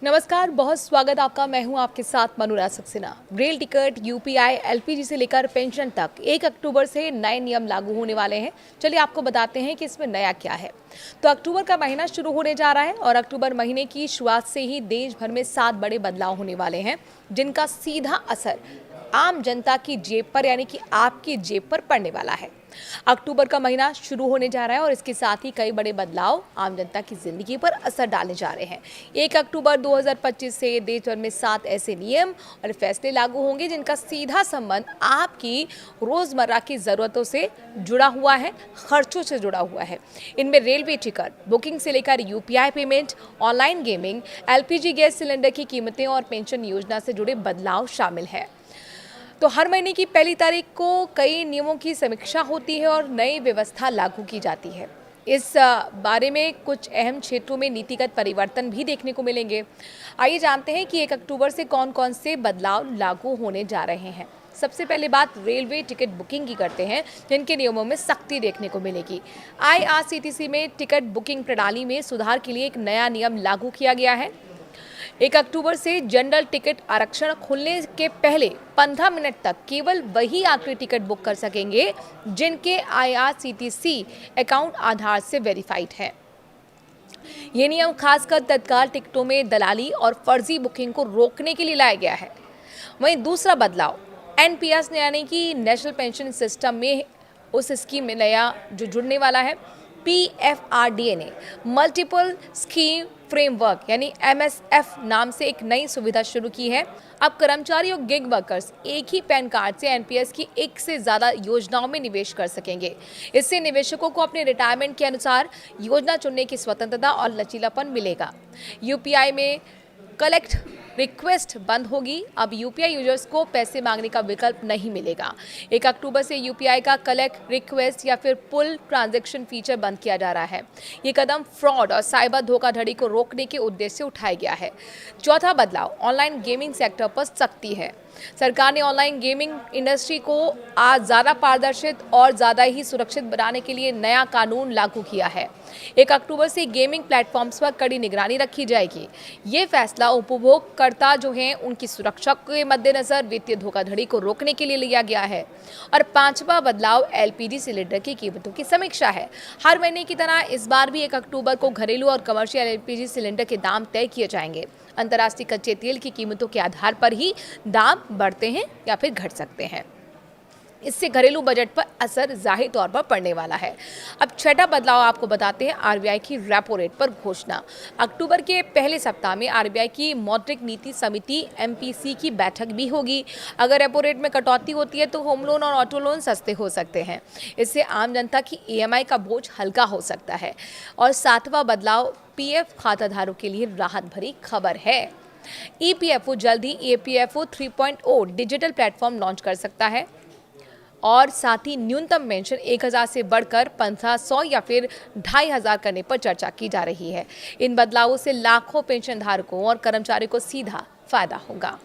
नमस्कार, बहुत स्वागत आपका। मैं हूं आपके साथ Manuraj Saxena. Rail ticket, UPI, LPG से लेकर पेंशन तक 1 अक्टूबर से नए नियम लागू होने वाले हैं। चलिए आपको बताते हैं कि इसमें नया क्या है। तो अक्टूबर का महीना शुरू होने जा रहा है और अक्टूबर महीने की शुरुआत से ही देश भर में 7 बड़े बदलाव होने वाले हैं, जिनका सीधा असर आम जनता की जेब पर यानी कि आपकी जेब पर पड़ने वाला है। अक्टूबर का महीना शुरू होने जा रहा है और इसके साथ ही कई बड़े बदलाव आम जनता की जिंदगी पर असर डालने जा रहे हैं। 1 अक्टूबर 2025 से देश भर में 7 ऐसे नियम और फैसले लागू होंगे जिनका सीधा संबंध आपकी रोजमर्रा की जरूरतों से जुड़ा हुआ है, खर्चों से जुड़ा हुआ है। इनमें रेलवे टिकट बुकिंग से लेकर UPI payment, online gaming, LPG gas cylinder की कीमतें और पेंशन योजना से जुड़े बदलाव शामिल है। तो हर महीने की पहली तारीख को कई नियमों की समीक्षा होती है और नई व्यवस्था लागू की जाती है। इस बारे में कुछ अहम क्षेत्रों में नीतिगत परिवर्तन भी देखने को मिलेंगे। आइए जानते हैं कि 1 अक्टूबर से कौन कौन से बदलाव लागू होने जा रहे हैं। सबसे पहले बात रेलवे टिकट बुकिंग की करते हैं, जिनके नियमों में सख्ती देखने को मिलेगी। आईआरसीटीसी में टिकट बुकिंग प्रणाली में सुधार के लिए एक नया नियम लागू किया गया है। 1 अक्टूबर से जनरल टिकट आरक्षण खुलने के पहले 15 मिनट तक केवल वही यात्री टिकट बुक कर सकेंगे जिनके आईआरसीटीसी अकाउंट आधार से वेरीफाइड है। ये नियम खासकर तत्काल टिकटों में दलाली और फर्जी बुकिंग को रोकने के लिए लाया गया है। वहीं दूसरा बदलाव एनपीएस यानी कि नेशनल पेंशन सिस्टम में उस स्कीम में नया जो जुड़ने वाला है। पीएफआरडीए ने मल्टीपल स्कीम फ्रेमवर्क यानी एमएसएफ नाम से एक नई सुविधा शुरू की है। अब कर्मचारी और गिग वर्कर्स एक ही पैन कार्ड से एनपीएस की एक से ज़्यादा योजनाओं में निवेश कर सकेंगे। इससे निवेशकों को अपने रिटायरमेंट के अनुसार योजना चुनने की स्वतंत्रता और लचीलापन मिलेगा। यूपीआई में कलेक्ट रिक्वेस्ट बंद होगी। अब यूपीआई यूजर्स को पैसे मांगने का विकल्प नहीं मिलेगा। 1 अक्टूबर से यूपीआई का कलेक्ट रिक्वेस्ट या फिर पुल ट्रांजैक्शन फीचर बंद किया जा रहा है। ये कदम फ्रॉड और साइबर धोखाधड़ी को रोकने के उद्देश्य से उठाया गया है। चौथा बदलाव ऑनलाइन गेमिंग सेक्टर पर सख्ती है। सरकार ने ऑनलाइन गेमिंग इंडस्ट्री को आज ज़्यादा पारदर्शी और ज़्यादा ही सुरक्षित बनाने के लिए नया कानून लागू किया है। 1 अक्टूबर से गेमिंग प्लेटफॉर्म्स पर कड़ी निगरानी रखी जाएगी। ये फैसला उपभोक्ता जो हैं उनकी सुरक्षा के मद्देनजर वित्तीय धोखाधड़ी को रोकने के लिए लिया गया है। और पांचवा बदलाव एलपीजी सिलेंडर की कीमतों की समीक्षा है। हर महीने की तरह इस बार भी 1 अक्टूबर को घरेलू और कमर्शियल एलपीजी सिलेंडर के दाम तय किए जाएंगे। अंतर्राष्ट्रीय कच्चे तेल की कीमतों के आधार पर ही दाम बढ़ते हैं या फिर घट सकते हैं। इससे घरेलू बजट पर असर जाहिर तौर पर पड़ने वाला है। अब छठा बदलाव आपको बताते हैं आरबीआई की रेपो रेट पर घोषणा। अक्टूबर के पहले सप्ताह में आरबीआई की मौद्रिक नीति समिति एमपीसी की बैठक भी होगी। अगर रेपो रेट में कटौती होती है तो होम लोन और ऑटो लोन सस्ते हो सकते हैं। इससे आम जनता की ईएमआई का बोझ हल्का हो सकता है। और सातवां बदलाव पीएफ खाताधारकों के लिए राहत भरी खबर है। ईपीएफओ जल्द ही ईपीएफओ 3.0 डिजिटल प्लेटफॉर्म लॉन्च कर सकता है और साथ ही न्यूनतम पेंशन 1000 से बढ़कर 1500 या फिर 2500 करने पर चर्चा की जा रही है। इन बदलावों से लाखों पेंशन धारकों और कर्मचारियों को सीधा फायदा होगा।